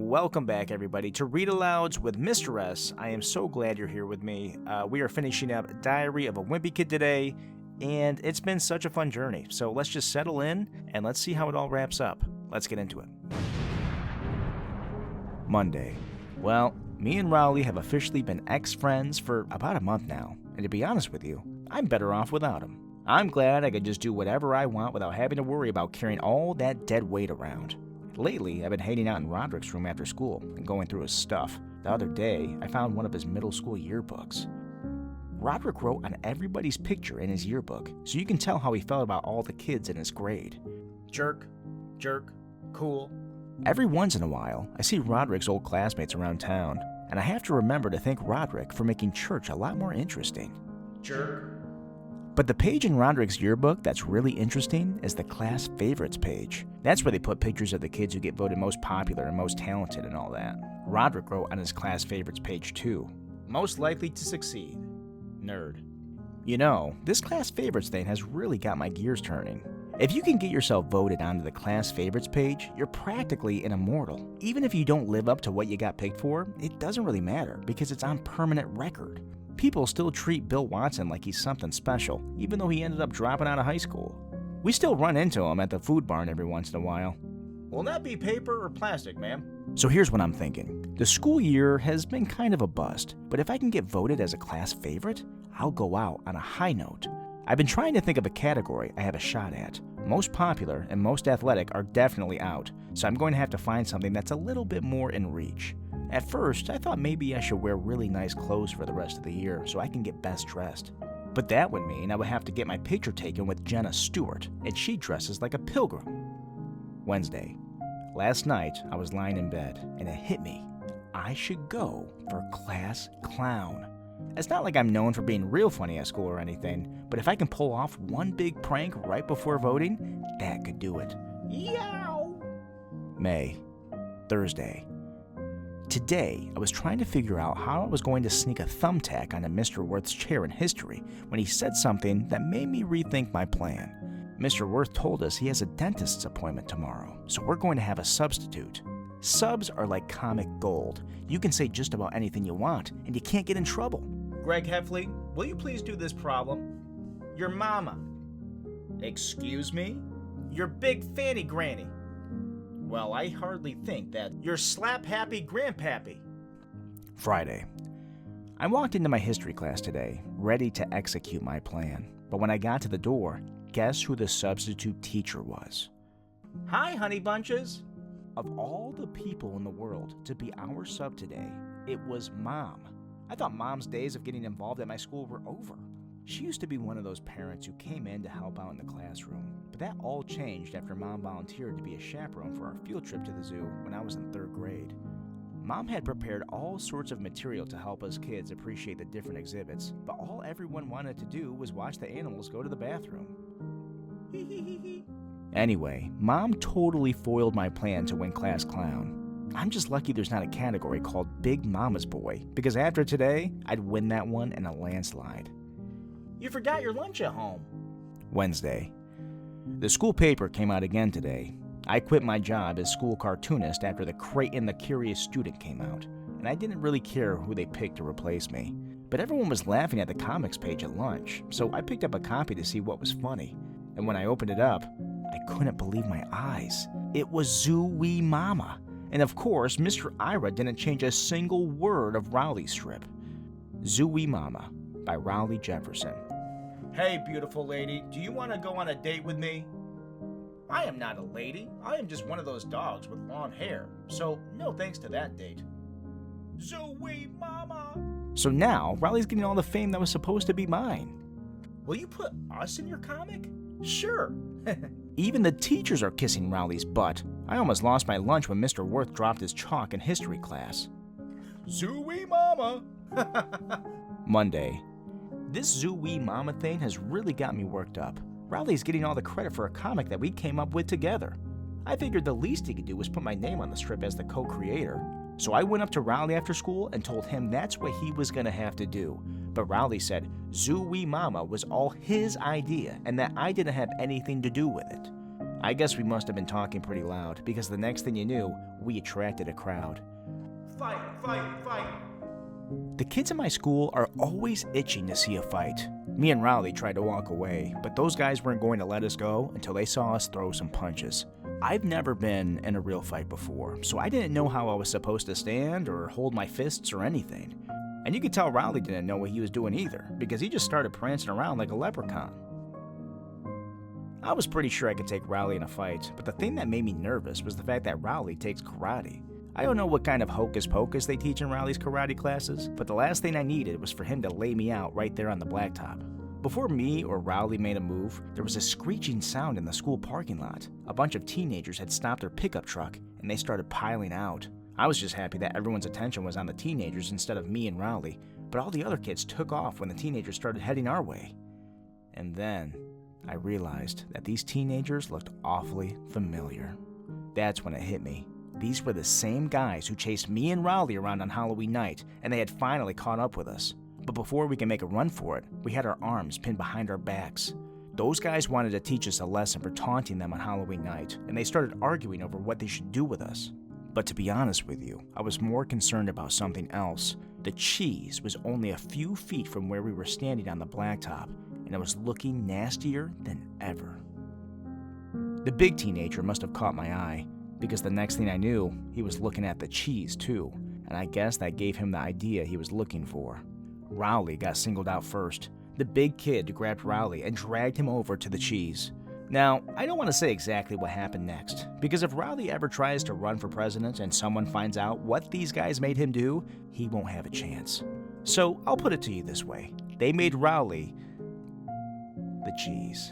Welcome back, everybody, to Read Alouds with Mr. S. I am so glad you're here with me. We are finishing up Diary of a Wimpy Kid today, and it's been such a fun journey. So let's just settle in, and let's see how it all wraps up. Let's get into it. Monday. Well, me and Rowley have officially been ex-friends for about a month now, and to be honest with you, I'm better off without him. I'm glad I can just do whatever I want without having to worry about carrying all that dead weight around. Lately, I've been hanging out in Roderick's room after school and going through his stuff. The other day, I found one of his middle school yearbooks. Roderick wrote on everybody's picture in his yearbook, so you can tell how he felt about all the kids in his grade. Jerk, cool. Every once in a while, I see Roderick's old classmates around town, and I have to remember to thank Roderick for making church a lot more interesting. Jerk. But the page in Roderick's yearbook that's really interesting is the class favorites page. That's where they put pictures of the kids who get voted most popular and most talented and all that. Roderick wrote on his class favorites page too. Most likely to succeed. Nerd. You know, this class favorites thing has really got my gears turning. If you can get yourself voted onto the class favorites page, you're practically an immortal. Even if you don't live up to what you got picked for, it doesn't really matter because it's on permanent record. People still treat Bill Watson like he's something special, even though he ended up dropping out of high school. We still run into him at the food barn every once in a while. Will that be paper or plastic, ma'am? So here's what I'm thinking. The school year has been kind of a bust, but if I can get voted as a class favorite, I'll go out on a high note. I've been trying to think of a category I have a shot at. Most popular and most athletic are definitely out, so I'm going to have to find something that's a little bit more in reach. At first, I thought maybe I should wear really nice clothes for the rest of the year so I can get best dressed. But that would mean I would have to get my picture taken with Jenna Stewart, and she dresses like a pilgrim. Wednesday. Last night, I was lying in bed, and it hit me. I should go for class clown. It's not like I'm known for being real funny at school or anything, but if I can pull off one big prank right before voting, that could do it. Yow! May. Thursday. Today, I was trying to figure out how I was going to sneak a thumbtack onto Mr. Worth's chair in history when he said something that made me rethink my plan. Mr. Worth told us he has a dentist's appointment tomorrow, so we're going to have a substitute. Subs are like comic gold. You can say just about anything you want, and you can't get in trouble. Greg Heffley, will you please do this problem? Your mama. Excuse me? Your big fanny granny. Well, I hardly think that. Your slap-happy grandpappy. Friday. I walked into my history class today, ready to execute my plan. But when I got to the door, guess who the substitute teacher was? Hi, honey bunches. Of all the people in the world to be our sub today, it was Mom. I thought Mom's days of getting involved at my school were over. She used to be one of those parents who came in to help out in the classroom, but that all changed after Mom volunteered to be a chaperone for our field trip to the zoo when I was in 3rd grade. Mom had prepared all sorts of material to help us kids appreciate the different exhibits, but all everyone wanted to do was watch the animals go to the bathroom. Anyway, Mom totally foiled my plan to win class clown. I'm just lucky there's not a category called Big Mama's Boy, because after today, I'd win that one in a landslide. You forgot your lunch at home. Wednesday. The school paper came out again today. I quit my job as school cartoonist after the Creighton the Curious Student came out, and I didn't really care who they picked to replace me. But everyone was laughing at the comics page at lunch, so I picked up a copy to see what was funny. And when I opened it up, I couldn't believe my eyes. It was Zoo-Wee Mama. And of course, Mr. Ira didn't change a single word of Rowley's strip. Zoo-Wee Mama by Rowley Jefferson. Hey, beautiful lady, do you want to go on a date with me? I am not a lady. I am just one of those dogs with long hair. So, no thanks to that date. Zoo-Wee Mama! So now, Rowley's getting all the fame that was supposed to be mine. Will you put us in your comic? Sure. Even the teachers are kissing Rowley's butt. I almost lost my lunch when Mr. Worth dropped his chalk in history class. Zoo-Wee Mama! Monday. This Zoo-Wee Mama thing has really got me worked up. Rowley's getting all the credit for a comic that we came up with together. I figured the least he could do was put my name on the strip as the co-creator. So I went up to Rowley after school and told him that's what he was going to have to do. But Rowley said Zoo-Wee Mama was all his idea and that I didn't have anything to do with it. I guess we must have been talking pretty loud, because the next thing you knew, we attracted a crowd. Fight, fight, fight. The kids in my school are always itching to see a fight. Me and Rowley tried to walk away, but those guys weren't going to let us go until they saw us throw some punches. I've never been in a real fight before, so I didn't know how I was supposed to stand or hold my fists or anything. And you could tell Rowley didn't know what he was doing either, because he just started prancing around like a leprechaun. I was pretty sure I could take Rowley in a fight, but the thing that made me nervous was the fact that Rowley takes karate. I don't know what kind of hocus pocus they teach in Rowley's karate classes, but the last thing I needed was for him to lay me out right there on the blacktop. Before me or Rowley made a move, there was a screeching sound in the school parking lot. A bunch of teenagers had stopped their pickup truck, and they started piling out. I was just happy that everyone's attention was on the teenagers instead of me and Rowley, but all the other kids took off when the teenagers started heading our way. And then I realized that these teenagers looked awfully familiar. That's when it hit me. These were the same guys who chased me and Rowley around on Halloween night, and they had finally caught up with us. But before we could make a run for it, we had our arms pinned behind our backs. Those guys wanted to teach us a lesson for taunting them on Halloween night, and they started arguing over what they should do with us. But to be honest with you, I was more concerned about something else. The cheese was only a few feet from where we were standing on the blacktop, and it was looking nastier than ever. The big teenager must have caught my eye, because the next thing I knew, he was looking at the cheese too, and I guess that gave him the idea he was looking for. Rowley got singled out first. The big kid grabbed Rowley and dragged him over to the cheese. Now, I don't want to say exactly what happened next, because if Rowley ever tries to run for president and someone finds out what these guys made him do, he won't have a chance. So I'll put it to you this way. They made Rowley the cheese.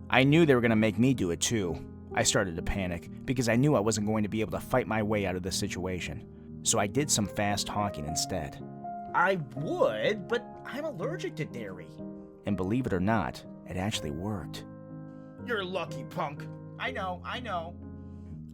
I knew they were going to make me do it too. I started to panic because I knew I wasn't going to be able to fight my way out of this situation. So I did some fast talking instead. I would, but I'm allergic to dairy. And believe it or not, it actually worked. You're lucky, punk. I know.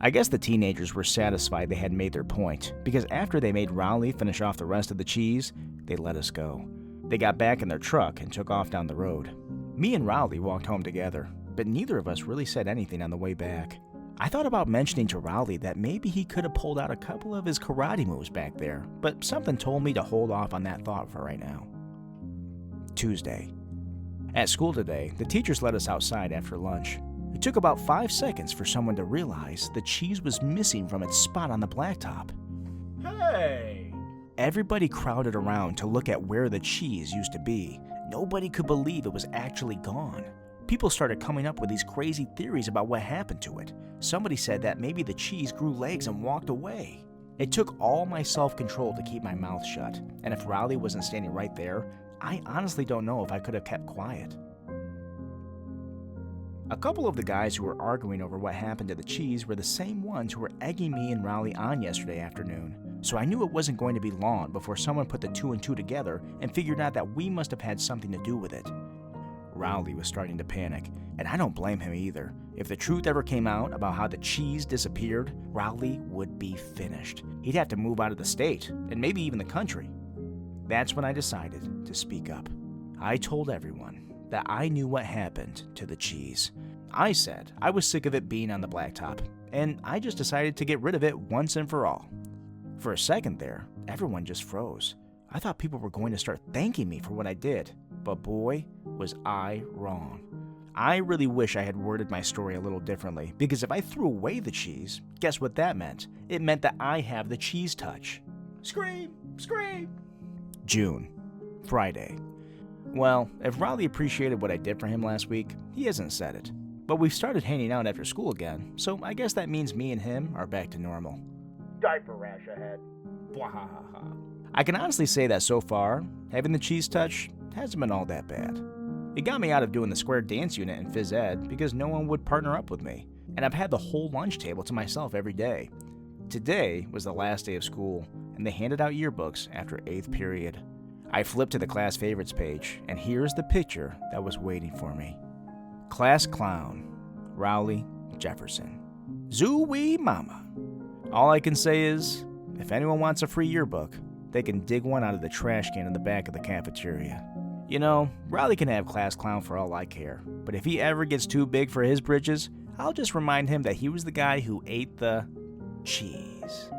I guess the teenagers were satisfied they had made their point, because after they made Rowley finish off the rest of the cheese, they let us go. They got back in their truck and took off down the road. Me and Rowley walked home together, but neither of us really said anything on the way back. I thought about mentioning to Rowley that maybe he could have pulled out a couple of his karate moves back there, but something told me to hold off on that thought for right now. Tuesday. At school today, the teachers let us outside after lunch. It took about 5 seconds for someone to realize the cheese was missing from its spot on the blacktop. Hey! Everybody crowded around to look at where the cheese used to be. Nobody could believe it was actually gone. People started coming up with these crazy theories about what happened to it. Somebody said that maybe the cheese grew legs and walked away. It took all my self-control to keep my mouth shut, and if Rowley wasn't standing right there, I honestly don't know if I could have kept quiet. A couple of the guys who were arguing over what happened to the cheese were the same ones who were egging me and Rowley on yesterday afternoon, so I knew it wasn't going to be long before someone put the 2 and 2 together and figured out that we must have had something to do with it. Rowley was starting to panic, and I don't blame him either. If the truth ever came out about how the cheese disappeared, Rowley would be finished. He'd have to move out of the state, and maybe even the country. That's when I decided to speak up. I told everyone that I knew what happened to the cheese. I said I was sick of it being on the blacktop, and I just decided to get rid of it once and for all. For a second there, everyone just froze. I thought people were going to start thanking me for what I did, but boy, was I wrong. I really wish I had worded my story a little differently, because if I threw away the cheese, guess what that meant? It meant that I have the cheese touch. Scream! Scream! June. Friday. Well, if Rowley appreciated what I did for him last week, he hasn't said it. But we've started hanging out after school again, so I guess that means me and him are back to normal. Diaper rash ahead. Bwahaha. I can honestly say that so far, having the cheese touch hasn't been all that bad. It got me out of doing the square dance unit in phys ed because no one would partner up with me, and I've had the whole lunch table to myself every day. Today was the last day of school, and they handed out yearbooks after 8th period. I flipped to the class favorites page, and here's the picture that was waiting for me. Class clown, Rowley Jefferson. Zoo-wee mama. All I can say is, if anyone wants a free yearbook, they can dig one out of the trash can in the back of the cafeteria. You know, Rowley can have class clown for all I care, but if he ever gets too big for his britches, I'll just remind him that he was the guy who ate the cheese.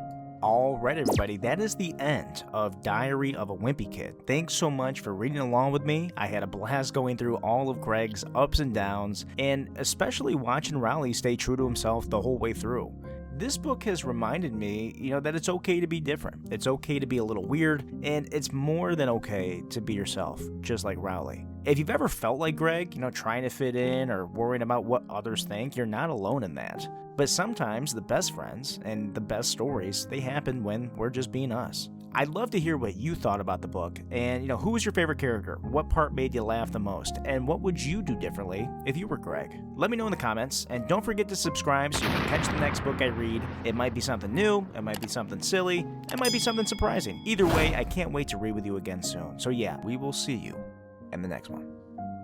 Alright everybody, that is the end of Diary of a Wimpy Kid. Thanks so much for reading along with me. I had a blast going through all of Greg's ups and downs, and especially watching Rowley stay true to himself the whole way through. This book has reminded me, that it's okay to be different. It's okay to be a little weird, and it's more than okay to be yourself, just like Rowley. If you've ever felt like Greg, trying to fit in or worrying about what others think, you're not alone in that. But sometimes the best friends and the best stories, they happen when we're just being us. I'd love to hear what you thought about the book, and who was your favorite character? What part made you laugh the most? And what would you do differently if you were Greg? Let me know in the comments, and don't forget to subscribe so you can catch the next book I read. It might be something new, it might be something silly, it might be something surprising. Either way, I can't wait to read with you again soon. So yeah, we will see you in the next one.